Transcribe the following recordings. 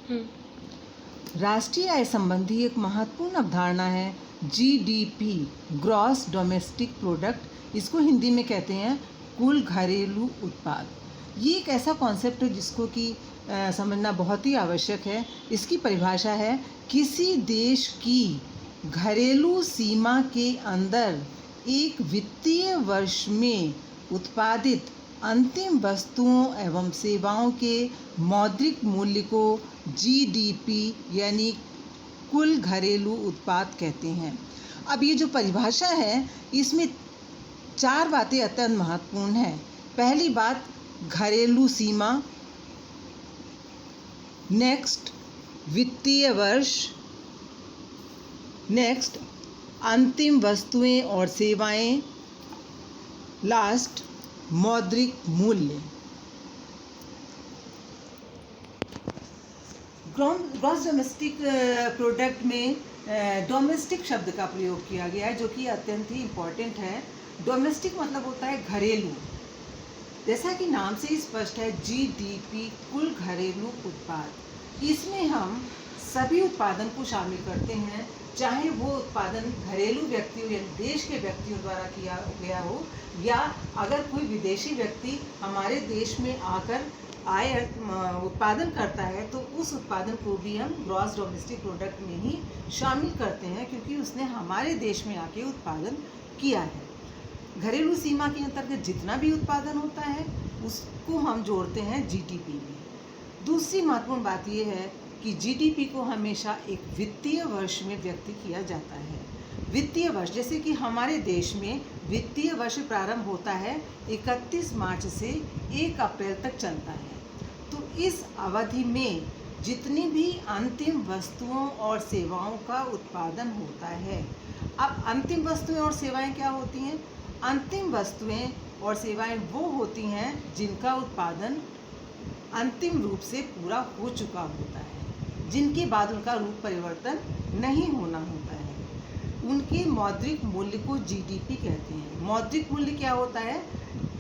राष्ट्रीय आय संबंधी एक महत्वपूर्ण अवधारणा है जीडीपी, ग्रॉस डोमेस्टिक प्रोडक्ट। इसको हिंदी में कहते हैं कुल घरेलू उत्पाद। ये एक ऐसा कॉन्सेप्ट है जिसको कि समझना बहुत ही आवश्यक है। इसकी परिभाषा है किसी देश की घरेलू सीमा के अंदर एक वित्तीय वर्ष में उत्पादित अंतिम वस्तुओं एवं सेवाओं के मौद्रिक मूल्य को जीडीपी यानी कुल घरेलू उत्पाद कहते हैं। अब ये जो परिभाषा है इसमें 4 बातें अत्यंत महत्वपूर्ण हैं। पहली बात घरेलू सीमा, नेक्स्ट वित्तीय वर्ष, नेक्स्ट अंतिम वस्तुएं और सेवाएं, लास्ट मौद्रिक मूल्य। ग्रॉस डोमेस्टिक प्रोडक्ट में डोमेस्टिक शब्द का प्रयोग किया गया है जो कि अत्यंत ही इम्पॉर्टेंट है। डोमेस्टिक मतलब होता है घरेलू। जैसा कि नाम से ही स्पष्ट है जीडीपी कुल घरेलू उत्पाद। इसमें हम सभी उत्पादन को शामिल करते हैं, चाहे वो उत्पादन घरेलू व्यक्तियों या देश के व्यक्तियों द्वारा किया गया हो या अगर कोई विदेशी व्यक्ति हमारे देश में आकर उत्पादन करता है तो उस उत्पादन को भी हम ग्रॉस डोमेस्टिक प्रोडक्ट में ही शामिल करते हैं क्योंकि उसने हमारे देश में आके उत्पादन किया है। घरेलू सीमा के अंतर्गत जितना भी उत्पादन होता है उसको हम जोड़ते हैं जीडीपी में। दूसरी महत्वपूर्ण बात यह है कि जीडीपी को हमेशा एक वित्तीय वर्ष में व्यक्त किया जाता है। वित्तीय वर्ष जैसे कि हमारे देश में वित्तीय वर्ष प्रारंभ होता है 31 मार्च से 1 अप्रैल तक चलता है। तो इस अवधि में जितनी भी अंतिम वस्तुओं और सेवाओं का उत्पादन होता है। अब अंतिम वस्तुएं और सेवाएं क्या होती हैं? अंतिम वस्तुएं और सेवाएं वो होती हैं जिनका उत्पादन अंतिम रूप से पूरा हो चुका होता है, जिनके बाद उनका रूप परिवर्तन नहीं होना होता है। उनके मौद्रिक मूल्य को जीडीपी कहते हैं। मौद्रिक मूल्य क्या होता है?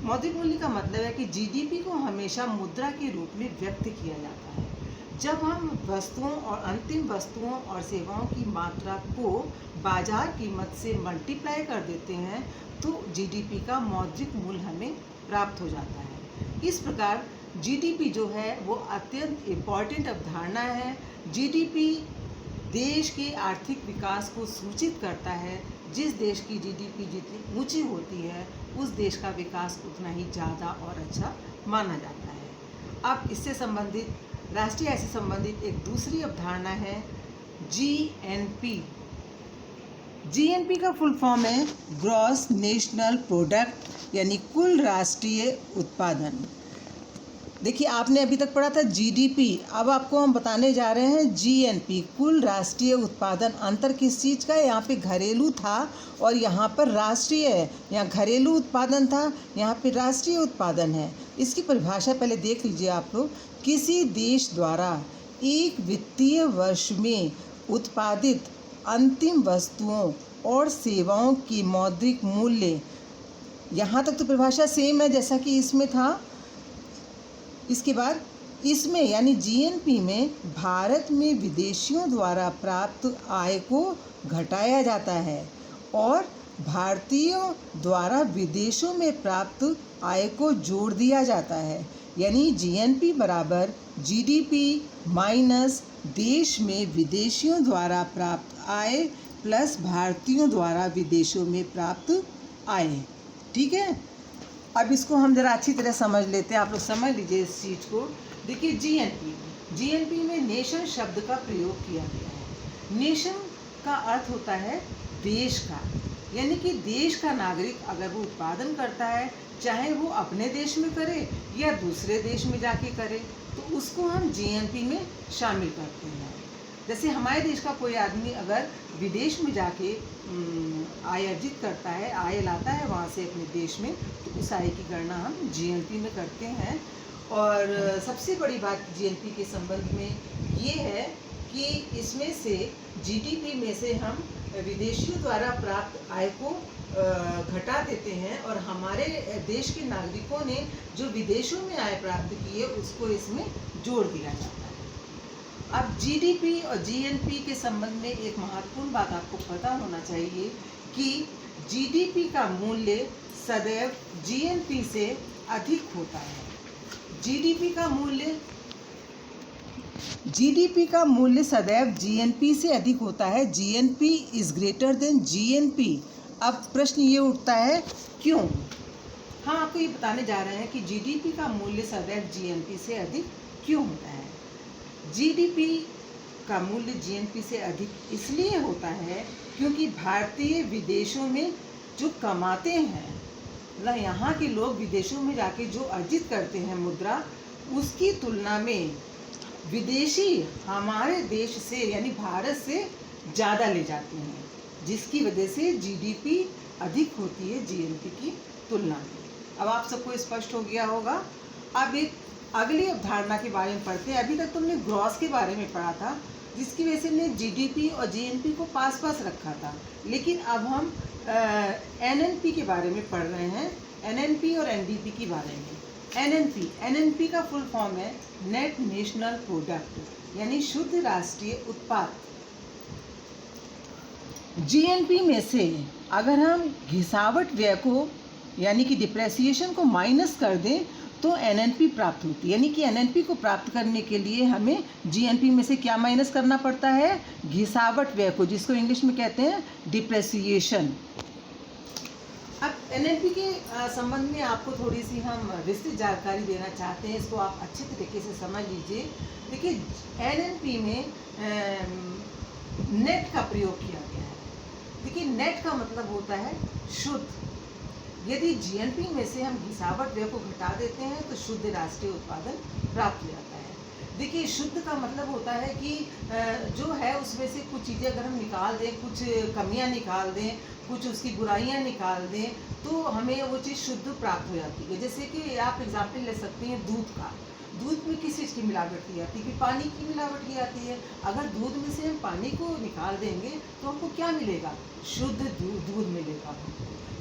मौद्रिक मूल्य का मतलब है कि जीडीपी को हमेशा मुद्रा के रूप में व्यक्त किया जाता है। जब हम वस्तुओं और अंतिम वस्तुओं और सेवाओं की मात्रा को बाजार कीमत से मल्टीप्लाई कर देते हैं तो जीडीपी का मौद्रिक मूल्य हमें प्राप्त हो जाता है। इस प्रकार जीडीपी जो है वो अत्यंत इम्पॉर्टेंट अवधारणा है। जीडीपी देश के आर्थिक विकास को सूचित करता है। जिस देश की जीडीपी जितनी ऊंची होती है उस देश का विकास उतना ही ज़्यादा और अच्छा माना जाता है। अब इससे संबंधित राष्ट्रीय आय से संबंधित एक दूसरी अवधारणा है जीएनपी। जीएनपी का फुल फॉर्म है ग्रॉस नेशनल प्रोडक्ट यानी कुल राष्ट्रीय उत्पादन। देखिए आपने अभी तक पढ़ा था जीडीपी, अब आपको हम बताने जा रहे हैं जीएनपी कुल राष्ट्रीय उत्पादन। अंतर किस चीज़ का है? यहाँ पे घरेलू था और यहाँ पर राष्ट्रीय है। यहाँ घरेलू उत्पादन था, यहाँ पे राष्ट्रीय उत्पादन है। इसकी परिभाषा पहले देख लीजिए आप लोग। किसी देश द्वारा एक वित्तीय वर्ष में उत्पादित अंतिम वस्तुओं और सेवाओं की मौद्रिक मूल्य, यहाँ तक तो परिभाषा सेम है जैसा कि इसमें था। इसके बाद इसमें यानी जीएनपी में भारत में विदेशियों द्वारा प्राप्त आय को घटाया जाता है और भारतीयों द्वारा विदेशों में प्राप्त आय को जोड़ दिया जाता है। यानी जीएनपी बराबर जीडीपी माइनस देश में विदेशियों द्वारा प्राप्त आय प्लस भारतीयों द्वारा विदेशों में प्राप्त आय। ठीक है, अब इसको हम ज़रा अच्छी तरह समझ लेते हैं। आप लोग समझ लीजिए इस चीज़ को। देखिए जीएनपी में नेशन शब्द का प्रयोग किया गया है। नेशन का अर्थ होता है देश का, यानी कि देश का नागरिक अगर वो उत्पादन करता है चाहे वो अपने देश में करे या दूसरे देश में जाके करे तो उसको हम जीएनपी में शामिल करते हैं। जैसे हमारे देश का कोई आदमी अगर विदेश में जाके आय अर्जित करता है, आय लाता है वहाँ से अपने देश में, तो उस आय की गणना हम जीएनपी में करते हैं। और सबसे बड़ी बात जीएनपी के संबंध में ये है कि इसमें से जीडीपी में से हम विदेशियों द्वारा प्राप्त आय को घटा देते हैं और हमारे देश के नागरिकों ने जो विदेशों में आय प्राप्त की है उसको इसमें जोड़ दिया जाता है। अब जीडीपी और जीएनपी के संबंध में एक महत्वपूर्ण बात आपको पता होना चाहिए कि जीडीपी का मूल्य सदैव जीएनपी से अधिक होता है। जीडीपी का मूल्य सदैव जीएनपी से अधिक होता है। GNP is greater than GNP. अब प्रश्न ये उठता है क्यों? हम आपको ये बताने जा रहे हैं कि जीडीपी का मूल्य सदैव जीएनपी से अधिक क्यों होता है। जीडीपी का मूल्य जीएनपी से अधिक इसलिए होता है क्योंकि भारतीय विदेशों में जो कमाते हैं, मतलब यहाँ के लोग विदेशों में जाके जो अर्जित करते हैं मुद्रा, उसकी तुलना में विदेशी हमारे देश से यानी भारत से ज़्यादा ले जाते हैं, जिसकी वजह से जीडीपी अधिक होती है जीएनपी की तुलना में। अब आप सबको स्पष्ट हो गया होगा। अब एक अगली अवधारणा के बारे में पढ़ते हैं। अभी तक तुमने ग्रॉस के बारे में पढ़ा था, जिसकी वजह से हमने जीडीपी और जीएनपी को पास पास रखा था, लेकिन अब हम एनएनपी के बारे में पढ़ रहे हैं, एनएनपी और एनडीपी के बारे में। एनएनपी का फुल फॉर्म है नेट नेशनल प्रोडक्ट, यानी शुद्ध राष्ट्रीय उत्पाद। जीएनपी में से अगर हम घिसावट व्यय को यानी कि डिप्रेसिएशन को माइनस कर दें तो एनएनपी प्राप्त होती है। यानी कि एनएनपी को प्राप्त करने के लिए हमें जीएनपी में से क्या माइनस करना पड़ता है? घिसावट व्यय को, जिसको इंग्लिश में कहते हैं डिप्रेसिएशन। अब एनएनपी के संबंध में आपको थोड़ी सी हम विस्तृत जानकारी देना चाहते हैं, इसको आप अच्छे तरीके से समझ लीजिए। देखिए, एनएनपी में नेट का प्रयोग किया गया है। देखिए, नेट का मतलब होता है शुद्ध। यदि जीएनपी में से हम घिसावट व्यय को घटा देते हैं तो शुद्ध राष्ट्रीय उत्पादन प्राप्त हो जाता है। देखिए, शुद्ध का मतलब होता है कि जो है उसमें से कुछ चीज़ें अगर हम निकाल दें, कुछ कमियां निकाल दें, कुछ उसकी बुराइयां निकाल दें, तो हमें वो चीज़ शुद्ध प्राप्त हो जाती है। जैसे कि आप एग्जाम्पल ले सकते हैं दूध का। दूध में किस चीज़ की मिलावट की जाती है? कि पानी की मिलावट की जाती है। अगर दूध में से हम पानी को निकाल देंगे तो हमको क्या मिलेगा? शुद्ध दूध मिलेगा।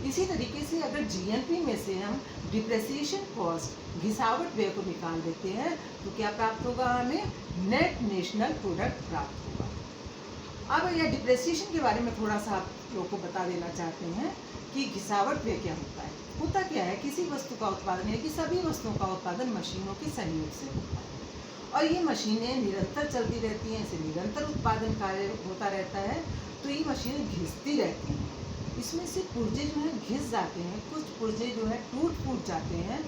इसी तरीके से अगर जीएनपी में से हम डिप्रेसिएशन कॉस्ट घिसावट व्यय को निकाल देते हैं तो क्या प्राप्त होगा? हमें नेट नेशनल प्रोडक्ट प्राप्त होगा। अब यह डिप्रेसिएशन के बारे में थोड़ा सा आप लोगों को बता देना चाहते हैं कि घिसावट व्यय क्या होता है। होता क्या है? किसी वस्तु का उत्पादन है कि सभी वस्तुओं का उत्पादन मशीनों के सहयोग से होता है, और ये मशीनें निरंतर चलती रहती हैं, इसे निरंतर उत्पादन कार्य होता रहता है, तो ये मशीनें घिसती रहती हैं। इसमें से पुर्जे जो हैं घिस जाते हैं, कुछ पुर्जे जो है टूट फूट जाते हैं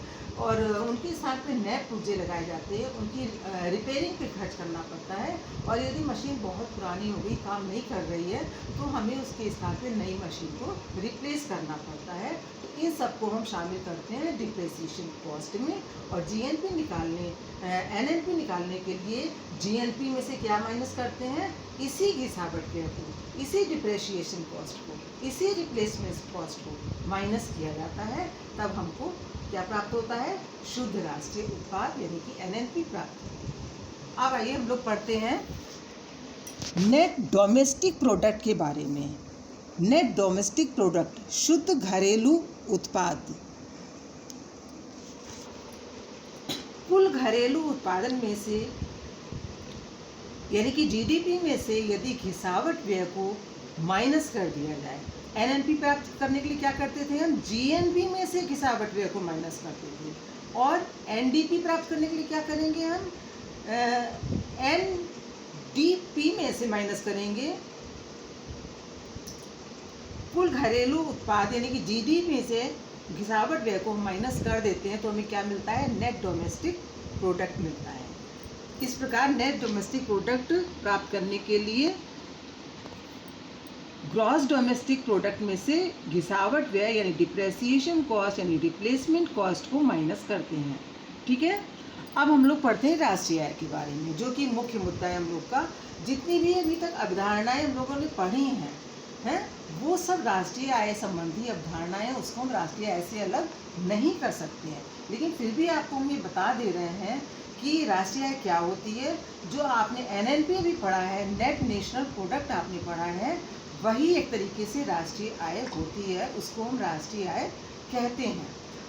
और उनके साथ में नए पुर्जे लगाए जाते हैं। उनकी रिपेयरिंग पे खर्च करना पड़ता है, और यदि मशीन बहुत पुरानी हो गई, काम नहीं कर रही है, तो हमें उसके साथ में नई मशीन को रिप्लेस करना पड़ता है। तो इन सबको हम शामिल करते हैं डिप्रेसिएशन कॉस्ट में। और जीएनपी निकालने एनएनपी निकालने के लिए जीएनपी में से क्या माइनस करते हैं? इसी घिसावट व्यय को, इसी डिप्रेशिएशन कॉस्ट को, इसी रिप्लेसमेंट कॉस्ट को माइनस किया जाता है। तब हमको क्या प्राप्त होता है? शुद्ध राष्ट्रीय उत्पाद यानी कि एनएनपी प्राप्त होता है। अब आइए हम लोग पढ़ते हैं नेट डोमेस्टिक प्रोडक्ट के बारे में। नेट डोमेस्टिक प्रोडक्ट शुद्ध घरेलू उत्पाद। कुल घरेलू उत्पादन में से यानी कि जीडीपी में से यदि घिसावट व्यय को माइनस कर दिया जाए, एनएनपी प्राप्त करने के लिए क्या करते थे हम? जीएनपी में से घिसावट व्यय को माइनस करते थे। और एनडीपी प्राप्त करने के लिए क्या करेंगे हम? एनडीपी में से माइनस करेंगे कुल घरेलू उत्पाद, यानी कि जीडीपी से घिसावट व्यय को माइनस कर देते हैं तो हमें क्या मिलता है? नेट डोमेस्टिक प्रोडक्ट मिलता है। इस प्रकार नेट डोमेस्टिक प्रोडक्ट प्राप्त करने के लिए ग्रॉस डोमेस्टिक प्रोडक्ट में से घिसावट व्यय यानी डिप्रेसिएशन कॉस्ट यानी रिप्लेसमेंट कॉस्ट को माइनस करते हैं। ठीक है, अब हम लोग पढ़ते हैं राष्ट्रीय आय के बारे में, जो कि मुख्य मुद्दा है हम लोग का। जितनी भी अभी तक अवधारणाएं हम लोगों ने पढ़ी हैं वो सब राष्ट्रीय आय संबंधी अवधारणाएं, उसको हम राष्ट्रीय आय से अलग नहीं कर सकते हैं। लेकिन फिर भी आपको हम ये बता दे रहे हैं कि राष्ट्रीय आय क्या होती है। जो आपने एनएनपी भी पढ़ा है, नेट नेशनल प्रोडक्ट आपने पढ़ा है, वही एक तरीके से राष्ट्रीय आय होती है, उसको हम राष्ट्रीय आय कहते हैं।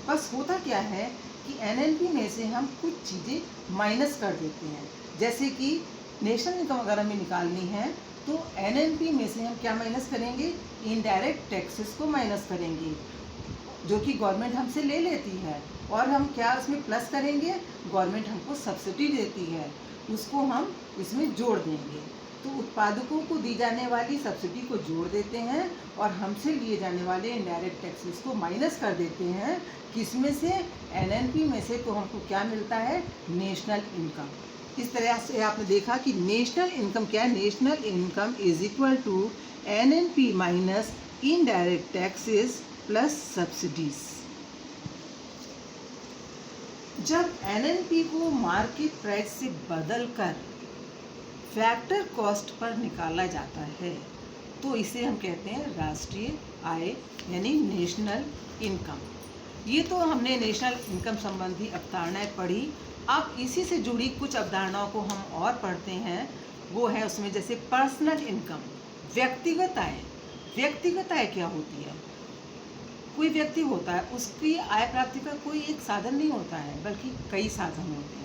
बस होता क्या है कि एनएनपी में से हम कुछ चीज़ें माइनस कर देते हैं, जैसे कि नेशनल इनकम अगर हमें निकालनी है तो एनएनपी में से हम क्या माइनस करेंगे, इनडायरेक्ट टैक्सेस को माइनस करेंगे जो कि गवर्नमेंट हमसे ले लेती है, और हम क्या उसमें प्लस करेंगे, गवर्नमेंट हमको सब्सिडी देती है उसको हम इसमें जोड़ देंगे। तो उत्पादकों को दी जाने वाली सब्सिडी को जोड़ देते हैं और हमसे लिए जाने वाले इनडायरेक्ट टैक्सेस को माइनस कर देते हैं। किसमें से, एनएनपी में से। तो हमको क्या मिलता है, नेशनल इनकम। इस तरह से आपने देखा कि नेशनल इनकम क्या है, national income is equal to NNP minus indirect taxes plus subsidies. जब एनएनपी को मार्केट प्राइस से बदलकर फैक्टर कॉस्ट पर निकाला जाता है तो इसे हम कहते हैं राष्ट्रीय आय यानी नेशनल इनकम। ये तो हमने नेशनल इनकम संबंधी अवधारणाएं पढ़ी। अब इसी से जुड़ी कुछ अवधारणाओं को हम और पढ़ते हैं। वो है उसमें जैसे पर्सनल इनकम, व्यक्तिगत आय। व्यक्तिगत आय क्या होती है, कोई व्यक्ति होता है उसकी आय प्राप्ति का कोई एक साधन नहीं होता है बल्कि कई साधन होते हैं,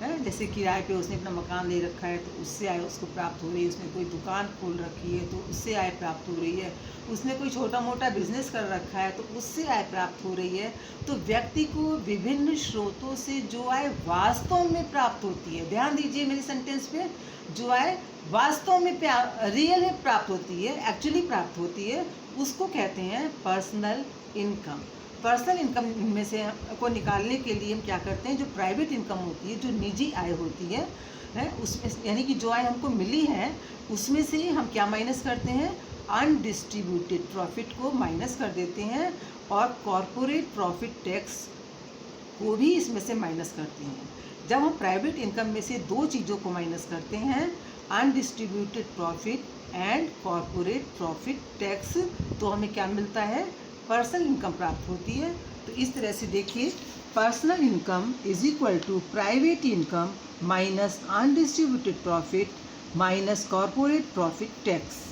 है? जैसे किराए पे उसने अपना मकान ले रखा है तो उससे आय उसको प्राप्त हो रही है, उसने कोई दुकान खोल रखी है तो उससे आय प्राप्त हो रही है, उसने कोई छोटा मोटा बिजनेस कर रखा है तो उससे आय प्राप्त हो रही है। तो व्यक्ति को विभिन्न स्रोतों से जो आय वास्तव में प्राप्त होती है, ध्यान दीजिए मेरे सेंटेंस पे, जो आय वास्तव में रियल में प्राप्त होती है, एक्चुअली प्राप्त होती है, उसको कहते हैं पर्सनल इनकम। पर्सनल इनकम में से को निकालने के लिए हम क्या करते हैं, जो प्राइवेट इनकम होती है, जो निजी आय होती है, उसमें यानी कि जो आय हमको मिली है उसमें से हम क्या माइनस करते हैं, अनडिस्ट्रीब्यूटेड प्रॉफिट को माइनस कर देते हैं और कॉरपोरेट प्रॉफिट टैक्स को भी इसमें से माइनस करते हैं। जब हम प्राइवेट इनकम में से दो चीज़ों को माइनस करते हैं, undistributed profit and corporate profit tax, तो हमें क्या मिलता है, पर्सनल इनकम प्राप्त होती है। तो इस तरह से देखिए, personal income is equal to private income minus undistributed profit minus corporate profit tax.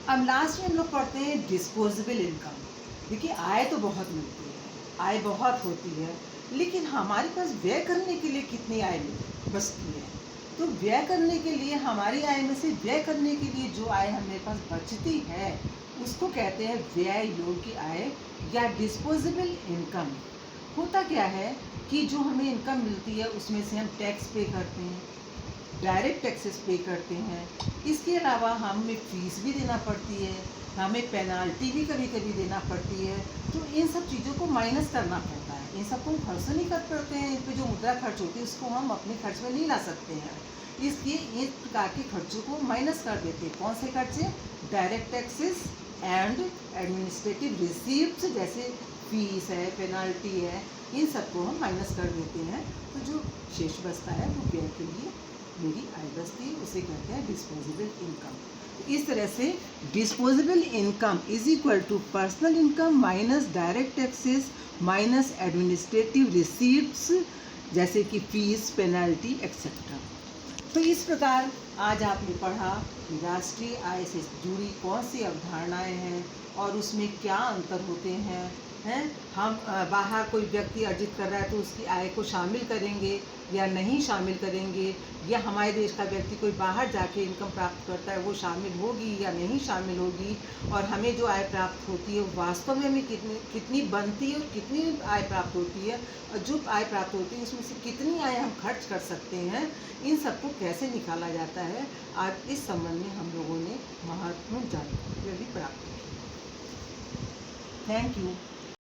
अब लास्ट में हम लोग पढ़ते हैं डिस्पोजेबल इनकम। देखिए, आय तो बहुत मिलती है, आय बहुत होती है, लेकिन हमारे पास व्यय करने के लिए कितनी आय बचती है। तो व्यय करने के लिए, हमारी आय में से व्यय करने के लिए जो आय हमारे पास बचती है उसको कहते हैं व्यय योग्य आय या डिस्पोजेबल इनकम। होता क्या है कि जो हमें इनकम मिलती है उसमें से हम टैक्स पे करते हैं, डायरेक्ट टैक्सेस पे करते हैं, इसके अलावा हमें फीस भी देना पड़ती है, हमें पेनाल्टी भी कभी कभी देना पड़ती है। तो इन सब चीज़ों को माइनस करना पड़ता है, इन सबको हम खर्च से नहीं कर पाते हैं। इन पर जो मुद्रा खर्च होती है उसको हम अपने खर्च में नहीं ला सकते हैं, इसलिए इस प्रकार के खर्चों को माइनस कर देते हैं। कौन से खर्चे, direct taxes and administrative receipts, जैसे फीस है, पेनाल्टी है, इन सबको हम माइनस कर देते हैं। तो जो शेष बचता है वो व्यय के लिए मेरी आय बचती है, उसे कहते हैं डिस्पोजेबल इनकम। इस तरह से disposable income is equal to personal income minus direct taxes minus administrative receipts, जैसे कि फीस, पेनल्टी एक्सेट्रा। तो इस प्रकार आज आपने पढ़ा कि राष्ट्रीय आय से जुड़ी कौन सी अवधारणाएं हैं और उसमें क्या अंतर होते हैं। हम बाहर कोई व्यक्ति अर्जित कर रहा है तो उसकी आय को शामिल करेंगे या नहीं शामिल करेंगे, या हमारे देश का व्यक्ति कोई बाहर जाके इनकम प्राप्त करता है वो शामिल होगी या नहीं शामिल होगी, और हमें जो आय प्राप्त होती है वास्तव में हमें कितनी बनती है और कितनी आय प्राप्त होती है, और जो आय प्राप्त होती है उसमें से कितनी आय हम खर्च कर सकते हैं, इन सबको कैसे निकाला जाता है, आज इस संबंध में हम लोगों ने महत्वपूर्ण जानकारी भी प्राप्त की। Thank you.